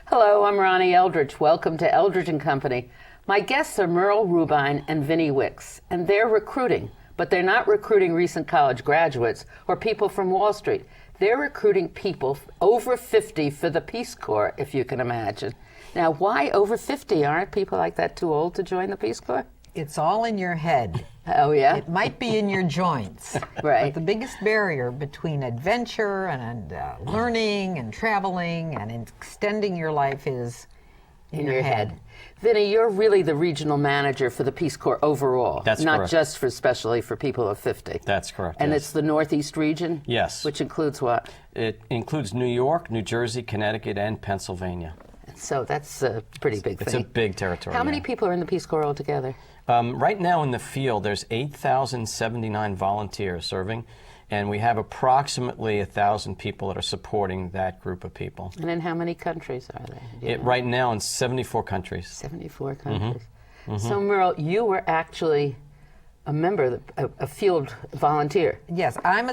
Hello, I'm Ronnie Eldridge. Welcome to Eldridge and Company. My guests are Merle Rubine and Vinnie Wickes, and they're recruiting, but they're not recruiting recent college graduates or people from Wall Street. They're recruiting people over 50 for the Peace Corps, if you can imagine. Now, why over 50? Aren't people like that too old to join the Peace Corps? It's all in your head. Oh, yeah? It might be in your joints. Right. But the biggest barrier between adventure and learning and traveling and extending your life is in your head. Vinnie, you're really the regional manager for the Peace Corps overall. That's not correct. just especially for people of 50. That's correct. And yes. it's the Northeast region? Yes. Which includes what? It includes New York, New Jersey, Connecticut, and Pennsylvania. So that's a pretty big thing. It's a big territory. How many yeah. people are in the Peace Corps altogether? Right now in the field, there's 8,079 volunteers serving, and we have approximately 1,000 people that are supporting that group of people. And in how many countries are they? Right now in 74 countries. 74 countries. So, Merle, you were actually a member, a field volunteer. Yes, I'm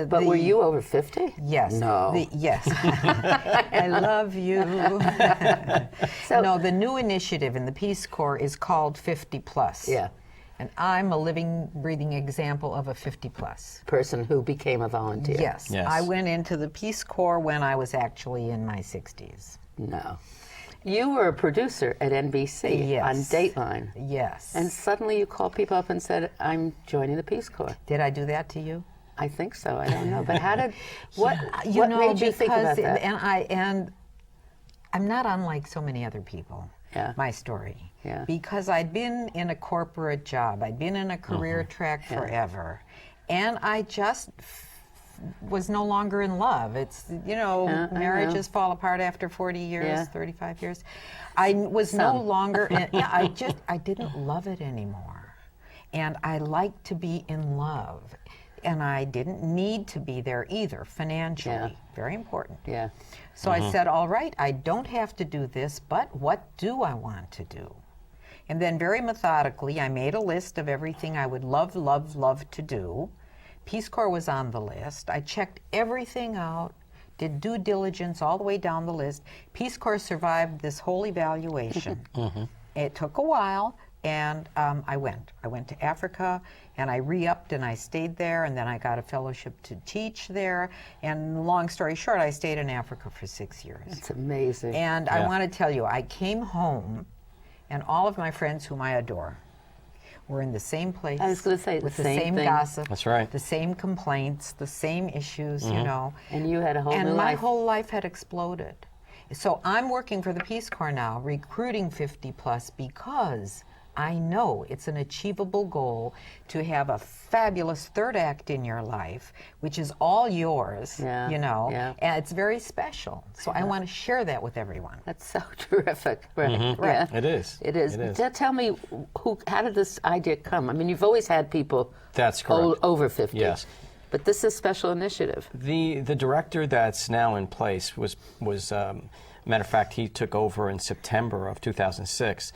But were you over 50? Yes. No. Yes. I love you. So, No, the new initiative in the Peace Corps is called 50 Plus. Yeah. And I'm a living, breathing example of a 50 plus. Person who became a volunteer. Yes. Yes. I went into the Peace Corps when I was actually in my 60s. No. You were a producer at NBC Yes. on Dateline. Yes. And suddenly you called people up and said, I'm joining the Peace Corps. Did I do that to you? I think so. I don't know. But how did, what You know, made you think about because- that? And I'm not unlike so many other people. Yeah. My story. Yeah. Because I'd been in a corporate job. I'd been in a career track forever. And I just was no longer in love. It's, you know, I marriages fall apart after 40 years, Yeah. 35 years. I was no Some. longer, I didn't love it anymore. And I liked to be in love. And I didn't need to be there either, financially. Yeah. Very important. Yeah. So I said, all right, I don't have to do this, but what do I want to do? And then very methodically, I made a list of everything I would love, love, love to do. Peace Corps was on the list. I checked everything out, did due diligence all the way down the list. Peace Corps survived this whole evaluation. It took a while, and I went. I went to Africa, and I re-upped, and I stayed there, and then I got a fellowship to teach there. And long story short, I stayed in Africa for 6 years. It's amazing. And I want to tell you, I came home, and all of my friends whom I adore were in the same place. I was going to say with the the same same thing. gossip. That's right. The same complaints, the same issues, you know. And you had a whole And new my life. whole life had exploded. So I'm working for the Peace Corps now, recruiting 50 plus, because I know it's an achievable goal to have a fabulous third act in your life, which is all yours, Yeah, you know, yeah. and it's very special. So I want to share that with everyone. That's so terrific. Right. Right. It is. It is. It is. Tell me, how did this idea come? I mean, you've always had people That's correct. over 50. Yes. But this is a special initiative. The director that's now in place was matter of fact, he took over in September of 2006.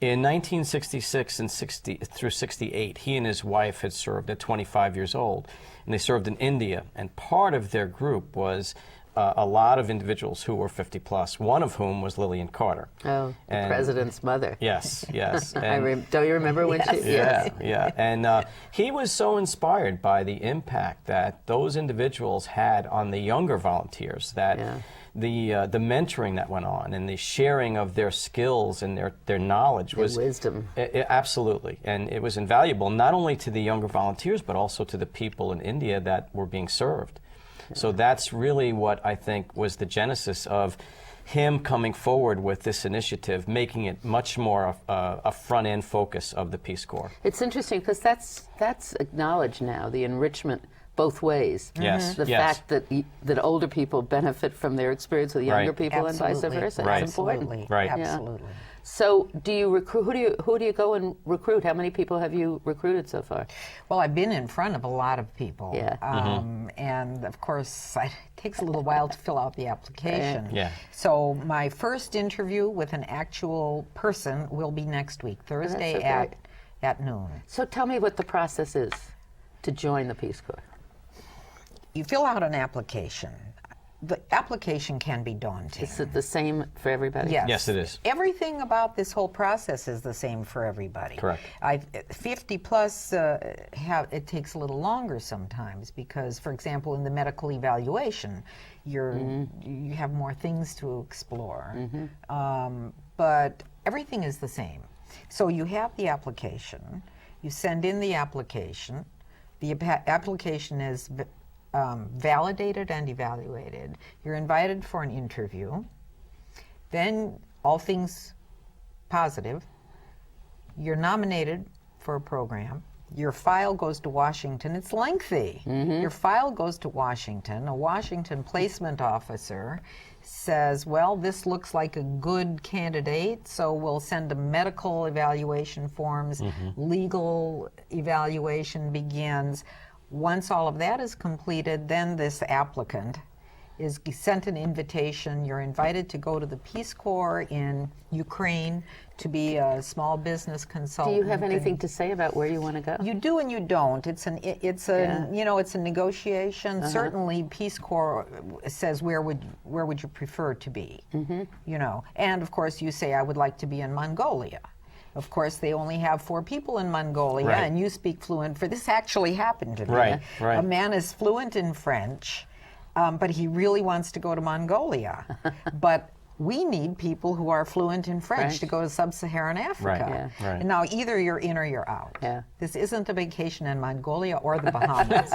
In 1966 and 60 through 68, he and his wife had served at 25 years old, and they served in India. And part of their group was a lot of individuals who were 50 plus. One of whom was Lillian Carter. Oh, the president's mother. Yes, yes. Don't you remember when she? Yeah, yeah. And he was so inspired by the impact that those individuals had on the younger volunteers, that the mentoring that went on and the sharing of their skills and their knowledge was wisdom. Absolutely. And it was invaluable not only to the younger volunteers but also to the people in India that were being served. So that's really what I think was the genesis of him coming forward with this initiative, making it much more a front-end focus of the Peace Corps. It's interesting because that's acknowledged now, the enrichment both ways. Yes, The yes. fact that older people benefit from their experience with younger Right. people and vice versa. Right. It's important. Absolutely. Right. Absolutely. So do you recruit, who do you go and recruit? How many people have you recruited so far? Well, I've been in front of a lot of people. Yeah. And of course, it takes a little while to fill out the application. Yeah. So my first interview with an actual person will be next week, Thursday so great. at noon. So tell me what the process is to join the Peace Corps. You fill out an application. the application can be daunting. Is it the same for everybody? Yes. Yes, it is. Everything about this whole process is the same for everybody. Correct. 50 plus, it takes a little longer sometimes because, for example, in the medical evaluation, you have more things to explore. But everything is the same. So you have the application, you send in the application, the application is validated and evaluated. You're invited for an interview. Then, all things positive, you're nominated for a program. Your file goes to Washington. It's lengthy. Your file goes to Washington. A Washington placement officer says, well, this looks like a good candidate, so we'll send a medical evaluation forms. Legal evaluation begins. Once all of that is completed, then this applicant is sent an invitation. You're invited to go to the Peace Corps in Ukraine to be a small business Do consultant. you have anything to say about where you want to go? You do and you don't. It's a negotiation. Certainly, Peace Corps says where would you prefer to be? You know, and of course you say I would like to be in Mongolia. Of course, they only have 4 people in Mongolia, Right. and you speak fluent. This actually happened to me. Right. A man is fluent in French, but he really wants to go to Mongolia. But we need people who are fluent in French to go to sub-Saharan Africa. Right. Right. And now either you're in or you're out. Yeah. This isn't a vacation in Mongolia or the Bahamas.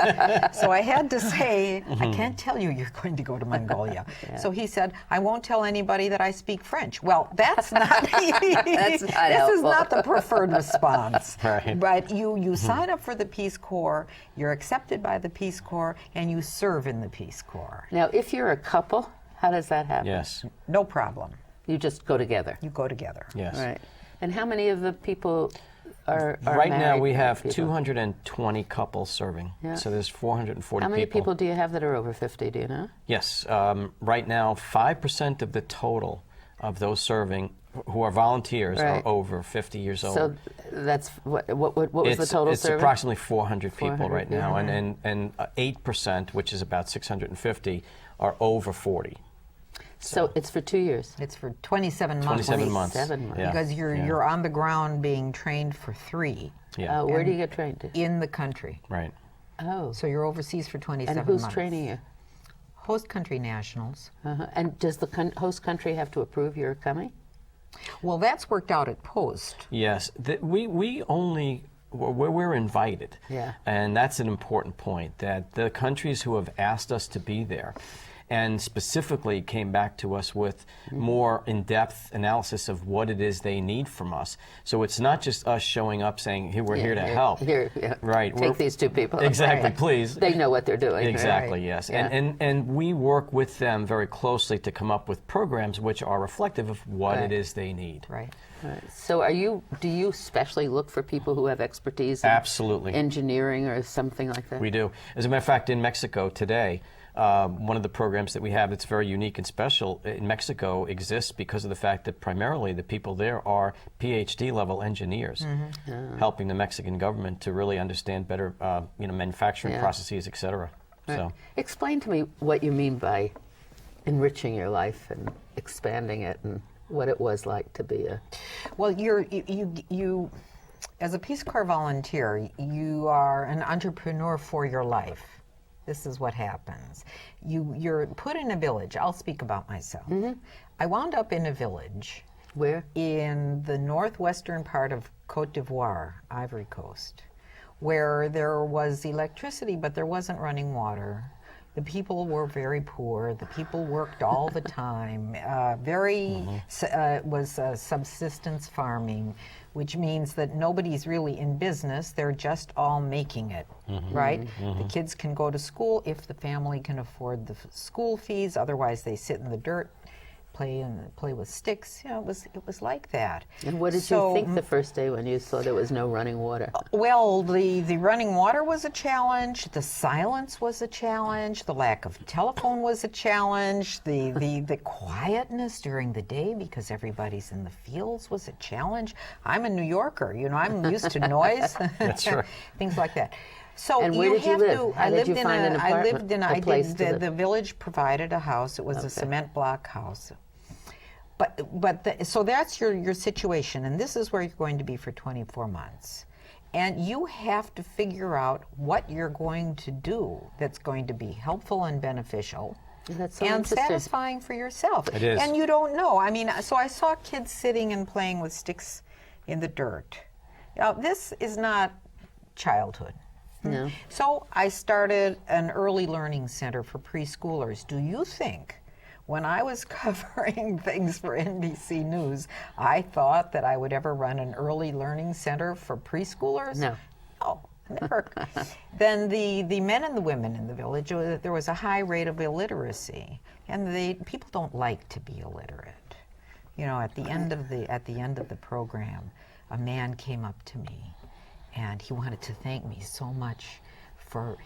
So I had to say, I can't tell you you're going to go to Mongolia. So he said, I won't tell anybody that I speak French. Well, that's not, That's not this is helpful. not the preferred response. Right. But you sign up for the Peace Corps, you're accepted by the Peace Corps, and you serve in the Peace Corps. Now, if you're a couple, how does that happen? Yes. No problem. You just go together. You go together. Yes. Right. And how many of the people are Right now married we have people? 220 couples serving. Yeah. So there's 440 How many people. people do you have that are over 50, do you know? Yes. Right now, 5% of the total of those serving who are volunteers Right. are over 50 years old. So that's, what was the total it's serving? approximately 400 people 400, right now, yeah. and 8%, which is about 650, are over 40. So it's for 2 years. It's for 27 months. 27 months. 27 months. Yeah. Because you're on the ground being trained for 3 Yeah. Where do you get trained? in the country. Right. Oh. So you're overseas for 27 And who's months. training you? Host country nationals. And does the host country have to approve your coming? Well, that's worked out at post. Yes. We only we're invited. Yeah. And that's an important point, that the countries who have asked us to be there and specifically came back to us with more in-depth analysis of what it is they need from us. So it's not just us showing up saying, "Hey, we're here to help." Here, yeah. Right. Take these 2 people. Exactly, please. They know what they're doing. Exactly, Right. yes. Yeah. And we work with them very closely to come up with programs which are reflective of what Right. it is they need. Right. Right. So do you especially look for people who have expertise in Absolutely. engineering or something like that? We do. As a matter of fact, in Mexico today, one of the programs that we have that's very unique and special in Mexico exists because of the fact that primarily the people there are PhD level engineers, helping the Mexican government to really understand better, manufacturing Yeah. processes, et cetera. Right. So, Explain to me what you mean by enriching your life and expanding it, and what it was like to be a... Well, you as a Peace Corps volunteer, you are an entrepreneur for your life. This is what happens. You're put in a village. I'll speak about myself. I wound up in a village Where? in the northwestern part of Côte d'Ivoire, Ivory Coast, where there was electricity, but there wasn't running water. The people were very poor. The people worked all the time. Was subsistence farming, which means that nobody's really in business. They're just all making it, right? The kids can go to school if the family can afford the school fees. Otherwise, they sit in the dirt, play with sticks. You know, it was like that. And what did you think the first day when you saw there was no running water? Well, the running water was a challenge. The silence was a challenge. The lack of telephone was a challenge. The quietness during the day because everybody's in the fields was a challenge. I'm a New Yorker. You know, I'm used to noise. That's right. Things like that. So And where you did you have live? to. How did you find an apartment? I a place did. to live? The village provided a house. It was a cement block house. So that's your situation, and this is where you're going to be for 24 months. And you have to figure out what you're going to do that's going to be helpful and beneficial That's so and interesting. satisfying for yourself. It is. And you don't know. I mean, so I saw kids sitting and playing with sticks in the dirt. Now, this is not childhood. No. So I started an early learning center for preschoolers. Do you think when I was covering things for NBC News, I thought that I would ever run an early learning center for preschoolers? No. No, never. Then the men and the women in the village, there was a high rate of illiteracy, and people don't like to be illiterate. You know, at the end of the program, a man came up to me, and he wanted to thank me so much for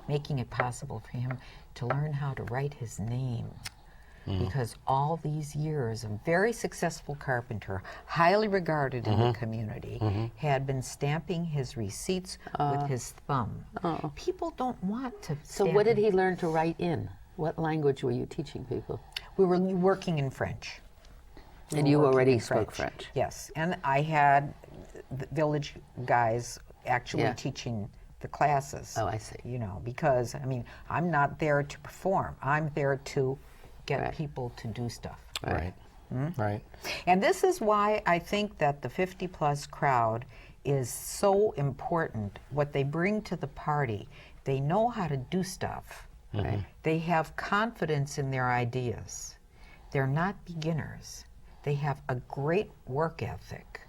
making it possible for him to learn how to write his name. Because all these years, a very successful carpenter, highly regarded in the community, had been stamping his receipts with his thumb. People don't want to So stamp what did it. he learn to write in? What language were you teaching people? We were working in French. And We you were working already in spoke French. Yes, and I had the village guys actually Yeah. teaching the classes. Oh, I see. You know, because, I mean, I'm not there to perform. I'm there to get Right. people to do stuff. Right. Right. And this is why I think that the 50-plus crowd is so important. What they bring to the party, they know how to do stuff. Right. They have confidence in their ideas. They're not beginners. They have a great work ethic.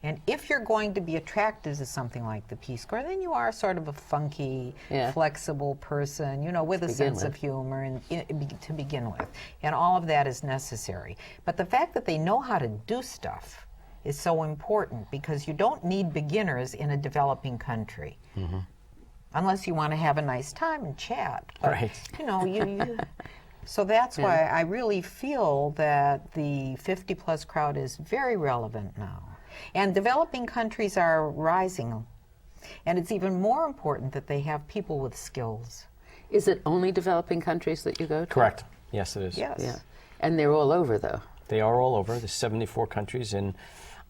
And if you're going to be attracted to something like the Peace Corps, then you are sort of a funky, Yeah. flexible person, you know, with a begin sense with. of humor and to begin with. And all of that is necessary. But the fact that they know how to do stuff is so important, because you don't need beginners in a developing country. Unless you want to have a nice time and chat. But, Right. you know, so that's why I really feel that the 50-plus crowd is very relevant now. And developing countries are rising. And it's even more important that they have people with skills. Is it only developing countries that you go to? Correct. Yes, it is. Yes. Yeah. And they're all over, though. They are all over. There's 74 countries in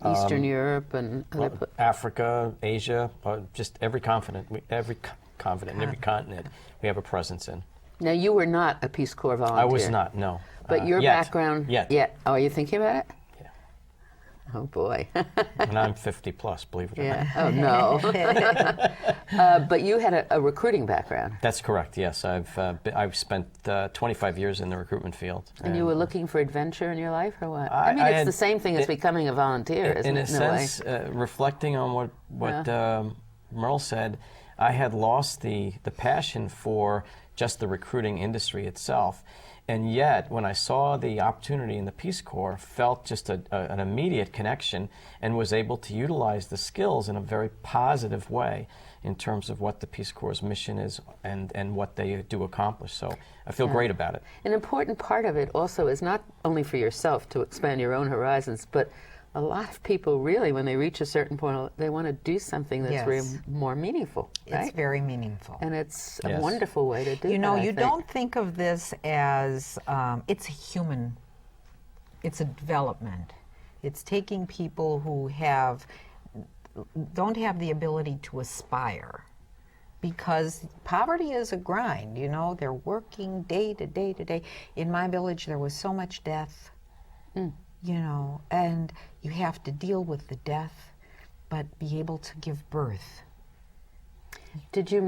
Eastern Europe and other Africa, Asia, just every continent, every continent we have a presence in. Now, you were not a Peace Corps volunteer. I was not, no. But your Yet. background... Yet. Oh, are you thinking about it? Yeah. Oh, boy. And I'm 50 plus, believe it or not. Yeah. Oh, no. But you had a recruiting background. That's correct, yes. I've spent 25 years in the recruitment field. And you were looking for adventure in your life, or what? I mean, it's had- the same thing as becoming a volunteer, isn't in it? a sense, reflecting on what Merle said, I had lost the passion for just the recruiting industry itself. And yet, when I saw the opportunity in the Peace Corps, felt just an immediate connection and was able to utilize the skills in a very positive way in terms of what the Peace Corps' mission is and what they do accomplish. So I feel great about it. An important part of it also is not only for yourself to expand your own horizons, but a lot of people really, when they reach a certain point, they want to do something that's Yes. more meaningful, right? It's very meaningful. And it's Yes. a wonderful way to do You know, that, I you think. don't think of this as it's a development. It's taking people who don't have the ability to aspire, because poverty is a grind. You know, they're working day to day to day. In my village, there was so much death. You know, and you have to deal with the death, but be able to give birth. Did you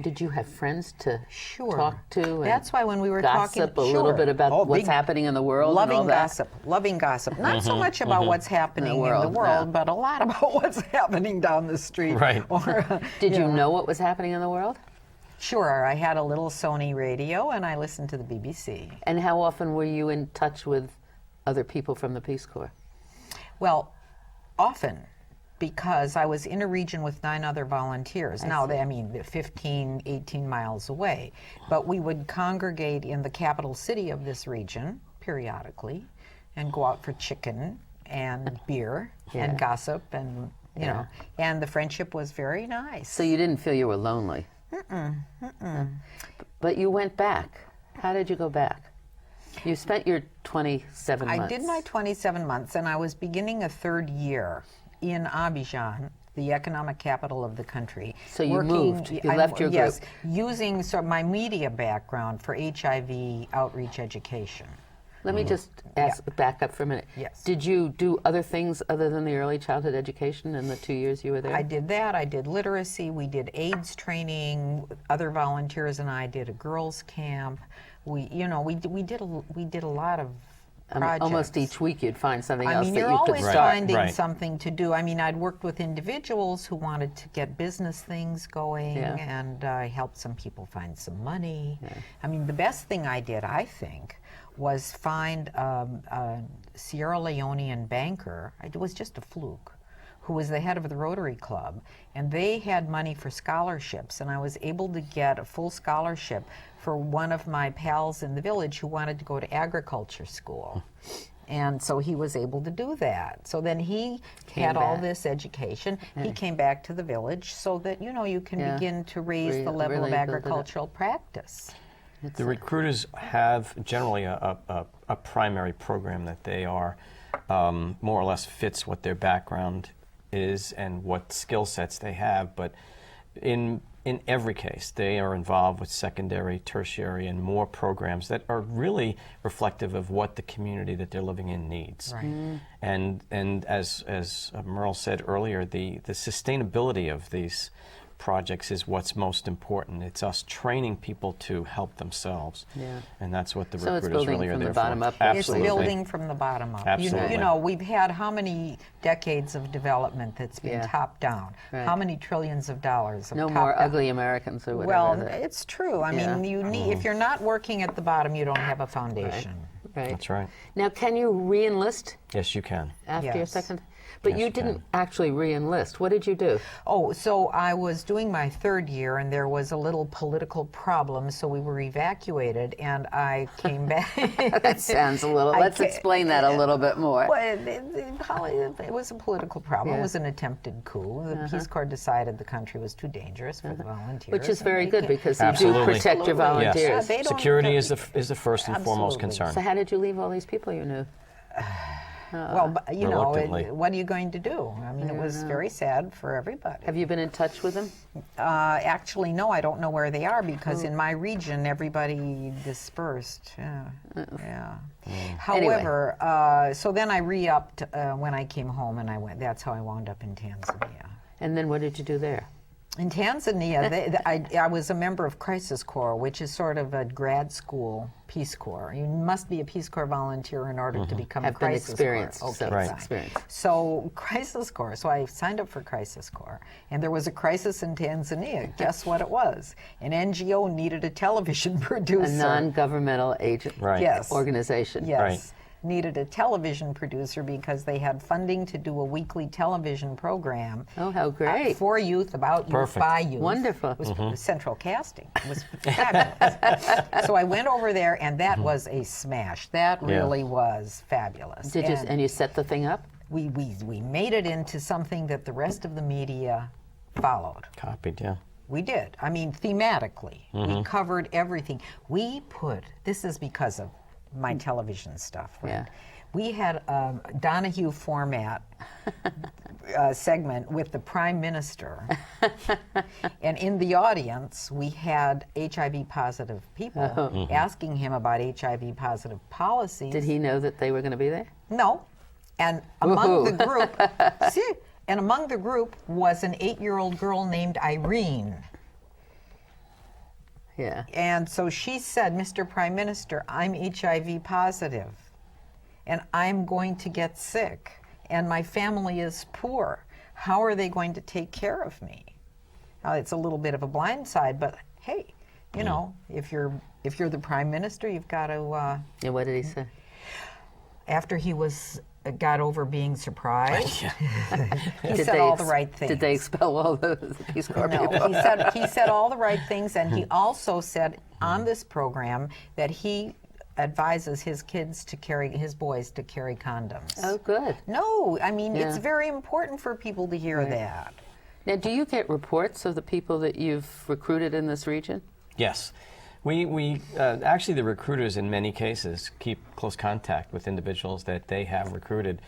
did you have friends to Sure. talk to? And That's why when we were gossip talking, a little sure. bit about Oh, what's big- happening in the world and all loving that? gossip, loving gossip. Not so much about what's happening in the world, yeah. but a lot about what's happening down the street. Right. Or, Did you know what was happening in the world? Sure. I had a little Sony radio, and I listened to the BBC. And how often were you in touch with other people from the Peace Corps? Well, often, because I was in a region with 9 other volunteers. Now, they're 15, 18 miles away. But we would congregate in the capital city of this region periodically and go out for chicken and beer and gossip and you know, and the friendship was very nice. So you didn't feel you were lonely? But you went back. How did you go back? You spent your 27 months. I did my 27 months, and I was beginning a third year in Abidjan, the economic capital of the country. So you moved. You left your group. Yes, using my media background for HIV outreach education. Let me just back up for a minute. Yes. Did you do other things other than the early childhood education in the 2 years you were there? I did that. I did literacy. We did AIDS training. Other volunteers and I did a girls' camp. We did a lot of projects. Almost each week you'd find something else that you're you could always start. finding something to do. I mean, I'd worked with individuals who wanted to get business things going, and I helped some people find some money. I mean, the best thing I did, I think, was find a Sierra Leonean banker. It was just a fluke, who was the head of the Rotary Club, and they had money for scholarships, and I was able to get a full scholarship for one of my pals in the village who wanted to go to agriculture school. And so he was able to do that. So then he had all this education. He came back to the village so that, you can begin to raise the level of agricultural practice. The recruiters have generally a primary program that they are more or less fits what their background is and what skill sets they have, but in every case they are involved with secondary, tertiary, and more programs that are really reflective of what the community that they're living in needs. Right. And as Merle said earlier, the sustainability of these projects is what's most important. It's us training people to help themselves, and that's what the recruiters really are there for. Bottom up. Absolutely. It's building from the bottom up. Absolutely. We've had how many decades of development that's been top down? Right. How many trillions of dollars of No top more down? ugly Americans or whatever. Well, it's true. I mean, you need if you're not working at the bottom, you don't have a foundation. Right. That's right. Now, can you re-enlist Yes, you can. after your Yes. second? But Yes, you you can. didn't actually re-enlist. What did you do? Oh, so I was doing my third year, and there was a little political problem, so we were evacuated, and I came back. That sounds a little. Let's explain that a little bit more. Well, it was a political problem. It was an attempted coup. The Peace Corps decided the country was too dangerous for the volunteers. Which is and very they good came- because you do Absolutely. protect your volunteers. Yes. They don't- Security is the first and foremost Absolutely. concern. So how did you leave all these people you knew? Well, but, Reluctantly. what are you going to do? I mean, it was very sad for everybody. Have you been in touch with them? Actually, no, I don't know where they are because in my region, everybody dispersed. Yeah. However, so then I re-upped when I came home, and I went. That's how I wound up in Tanzania. And then what did you do there? In Tanzania, I was a member of Crisis Corps, which is sort of a grad school Peace Corps. You must be a Peace Corps volunteer in order to become Have a been Crisis experienced. Corps. So Okay, it's fine. experience. So Crisis Corps, so I signed up for Crisis Corps, and there was a crisis in Tanzania. Guess what it was? An NGO needed a television producer. A non-governmental agent Yes. organization. Yes. Right. Needed a television producer because they had funding to do a weekly television program. Oh, how great. For youth, about youth, Perfect. by youth. Wonderful. It was central casting. It was fabulous. So I went over there, and that was a smash. That really was fabulous. Did you, and you set the thing up? We made it into something that the rest of the media followed. Copied, yeah. We did. I mean, thematically, we covered everything. This is because of my television stuff, right? Yeah. We had a Donahue format segment with the Prime Minister. And in the audience, we had HIV positive people asking him about HIV positive policies. Did he know that they were going to be there? No. And among the group, was an 8-year-old girl named Irene. Yeah. And so she said, Mr. Prime Minister, I'm HIV positive, and I'm going to get sick, and my family is poor. How are they going to take care of me? Now, it's a little bit of a blindside, but hey, if you're the Prime Minister, you've got to. And what did he say? After he got over being surprised, he Did said they all the right things. Did they expel all the Peace Corps No, people? he said all the right things, and he also said on this program that he advises his boys to carry condoms. Oh, good. No, I mean, Yeah. it's very important for people to hear that. Now, do you get reports of the people that you've recruited in this region? Yes. We actually, the recruiters in many cases keep close contact with individuals that they have recruited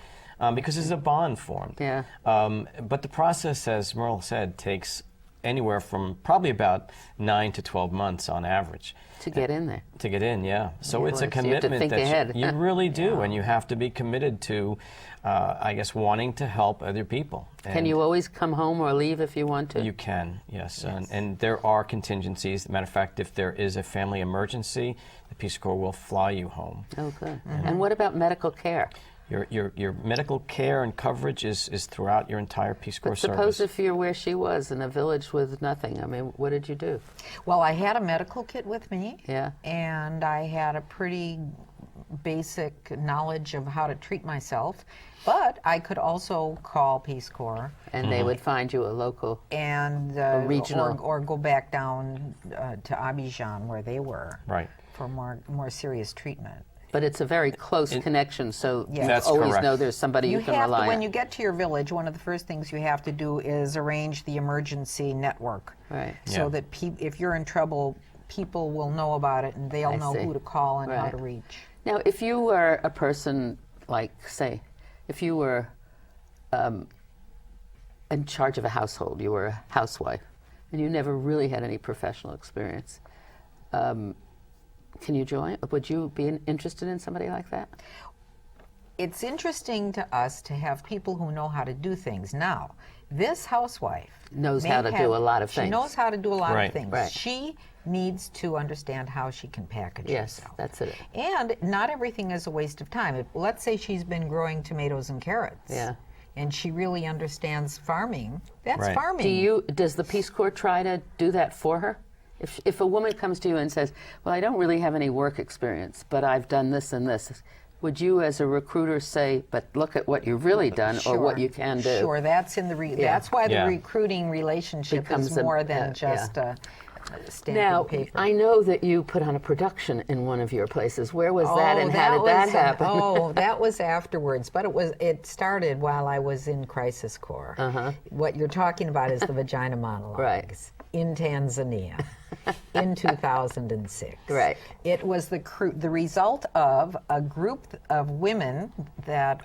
because there's a bond formed. Yeah. But the process, as Merle said, takes anywhere from probably about 9 to 12 months on average. To get in there. To get in, yeah. So Yeah, it's well, a so you have to commitment think that ahead. you really do, and you have to be committed to, I guess, wanting to help other people. Can And you always come home or leave if you want to? You can, yes. And there are contingencies. As a matter of fact, if there is a family emergency, the Peace Corps will fly you home. Oh, good. And what about medical care? Your medical care and coverage is throughout your entire Peace Corps Suppose service. if you're where she was, in a village with nothing. I mean, what did you do? Well, I had a medical kit with me. Yeah. And I had a pretty basic knowledge of how to treat myself. But I could also call Peace Corps And they would find you a local. and regional. or go back down to Abidjan where they were Right. for more serious treatment. But it's a very close connection, so you That's always correct. know there's somebody you can have rely to, on. when you get to your village, one of the first things you have to do is arrange the emergency network. Right. So Yeah. that if you're in trouble, people will know about it and they'll I know see. who to call and how Right. to reach. Now, if you were a person, like, say, if you were in charge of a household, you were a housewife, and you never really had any professional experience, can you join? Would you be interested in somebody like that? It's interesting to us to have people who know how to do things. Now, this housewife Knows may how to do a lot of She things. knows how to do a lot Right. of things. Right. She needs to understand how she can package Yes, herself. that's it. And not everything is a waste of time. Let's say she's been growing tomatoes and carrots. Yeah. And she really understands farming. That's Right. farming. Does the Peace Corps try to do that for her? If a woman comes to you and says, well, I don't really have any work experience, but I've done this and this, would you as a recruiter say, but look at what you've really done or what you can do? Sure, that's in the that's why the Yeah. recruiting relationship Becomes is a- more than yeah. just a stamp Now, and paper. I know that you put on a production in one of your places. Where was that and how did that happen? That was afterwards, but it started while I was in Crisis Corps. What you're talking about is the vagina monologues Right. in Tanzania in 2006. Right. It was the result of a group of women that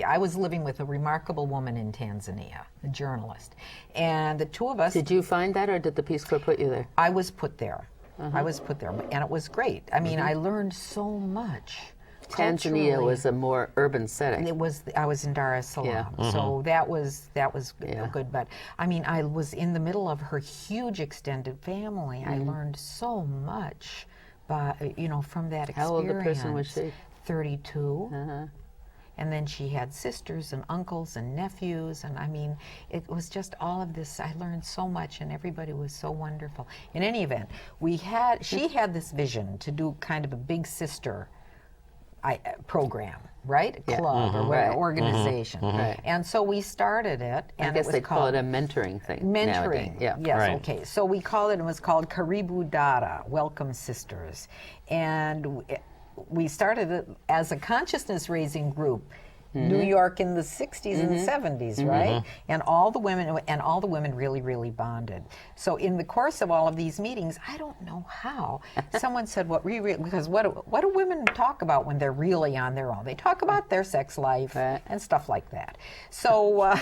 I was living with a remarkable woman in Tanzania, a journalist, and the two of us. Did you find that or did the Peace Corps put you there? I was put there. I was put there, and it was great. I mean, I learned so much. Tanzania culturally. was a more urban setting. I was in Dar es Salaam, Yeah. so that was Yeah. good. But I mean, I was in the middle of her huge extended family. I learned so much, from that experience. How old a person was she? 32. And then she had sisters and uncles and nephews, and I mean, it was just all of this. I learned so much, and everybody was so wonderful. In any event, she had this vision to do kind of a big sister program, right? A club or Right. organization. Right. And so we started it, I and guess it was they call called it a mentoring thing. mentoring. Nowadays. Yeah. Yes. Right. Okay. So we called it. It was called Karibu Dada, Welcome Sisters, and we started it as a consciousness-raising group. New York in the 60s and 70s, right? And all the women really, really bonded. So in the course of all of these meetings, I don't know how, someone said, because what do women talk about when they're really on their own? They talk about their sex life Right. and stuff like that. So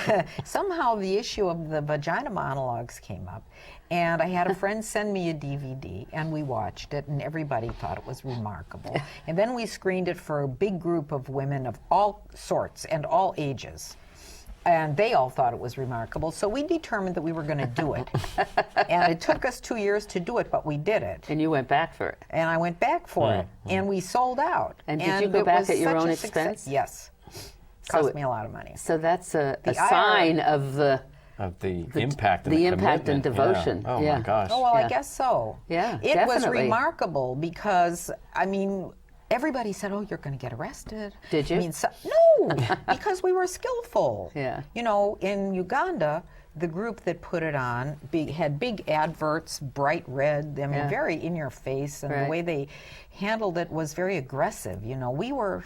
somehow the issue of the vagina monologues came up. And I had a friend send me a DVD, and we watched it, and everybody thought it was remarkable. And then we screened it for a big group of women of all sorts and all ages. And they all thought it was remarkable, so we determined that we were going to do it. And it took us 2 years to do it, but we did it. And you went back for it. And I went back for it, and we sold out. And did you go it back was at your such own a success. expense? Yes. So Cost it- me a lot of money. So that's a The sign of the impact and the impact and commitment. Yeah. devotion. Oh Yeah. my gosh. Oh, well, Yeah. I guess so. Yeah, It was definitely. remarkable because, I mean, everybody said, oh, you're going to get arrested. Did you? I mean, no, because we were skillful. Yeah. You know, in Uganda, the group that put it on had big adverts, bright red, I mean, very in your face, and the way they handled it was very aggressive. You know, we were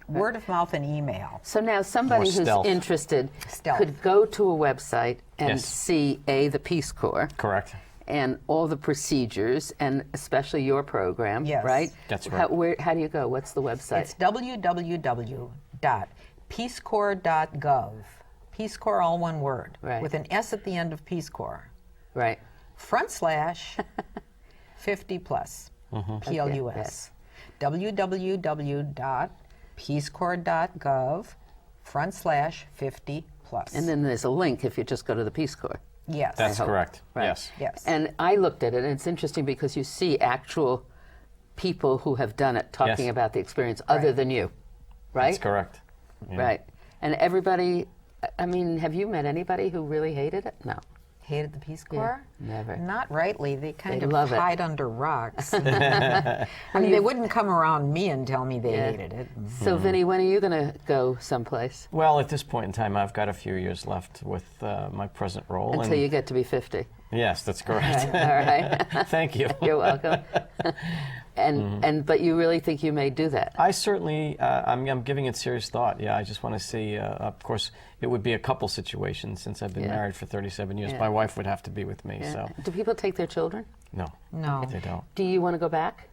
word of mouth and email. So now somebody who's interested could go to a website and see the Peace Corps. Correct. And all the procedures, and especially your program, right? That's right. How do you go? What's the website? It's www.peacecorps.gov. Peace Corps, all one word, with an S at the end of Peace Corps. Right. /50 plus, PLUS. www.peacecorps.gov/50 plus. And then there's a link if you just go to the Peace Corps. Yes. That's correct. Right. Yes. And I looked at it, and it's interesting because you see actual people who have done it talking about the experience other than you, right? That's correct. Yeah. Right. And everybody, I mean, have you met anybody who really hated it? No. Hated the Peace Corps? Never. Not rightly. They kind of love hide under rocks. I mean, they wouldn't come around me and tell me they hated it. So, Vinny, when are you going to go someplace? Well, at this point in time, I've got a few years left with my present role. Until you get to be 50. Yes, that's correct. All right. Thank you. You're welcome. But you really think you may do that? I certainly, I'm giving it serious thought. Yeah, I just want to see, of course, it would be a couple situations since I've been married for 37 years. My wife would have to be with me, so. Do people take their children? No. No. They don't. Do you want to go back?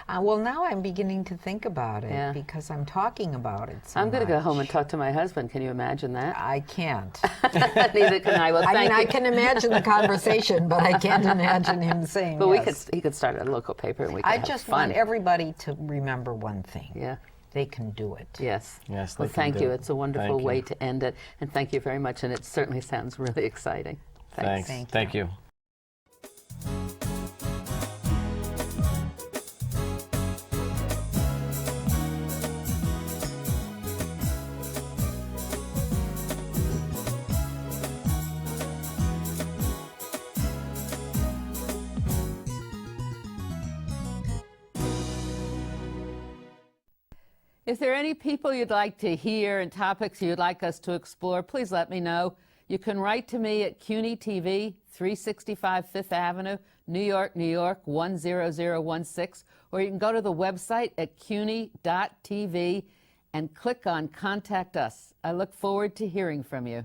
Well, now I'm beginning to think about it because I'm talking about it so I'm going to go much. home and talk to my husband. Can you imagine that? I can't. Neither can I. Well, I mean, you. I can imagine the conversation, but I can't imagine him saying But yes. he could start a local paper and we could I have just fun. want everybody to remember one thing. Yeah. They can do it. Yes. Yes, Well, they can thank do you. it. It's a wonderful Thank you. way to end it. And thank you very much. And it certainly sounds really exciting. Thanks. Thank you. If there are any people you'd like to hear and topics you'd like us to explore, please let me know. You can write to me at CUNY TV, 365 Fifth Avenue, New York, New York, 10016, or you can go to the website at cuny.tv and click on Contact Us. I look forward to hearing from you.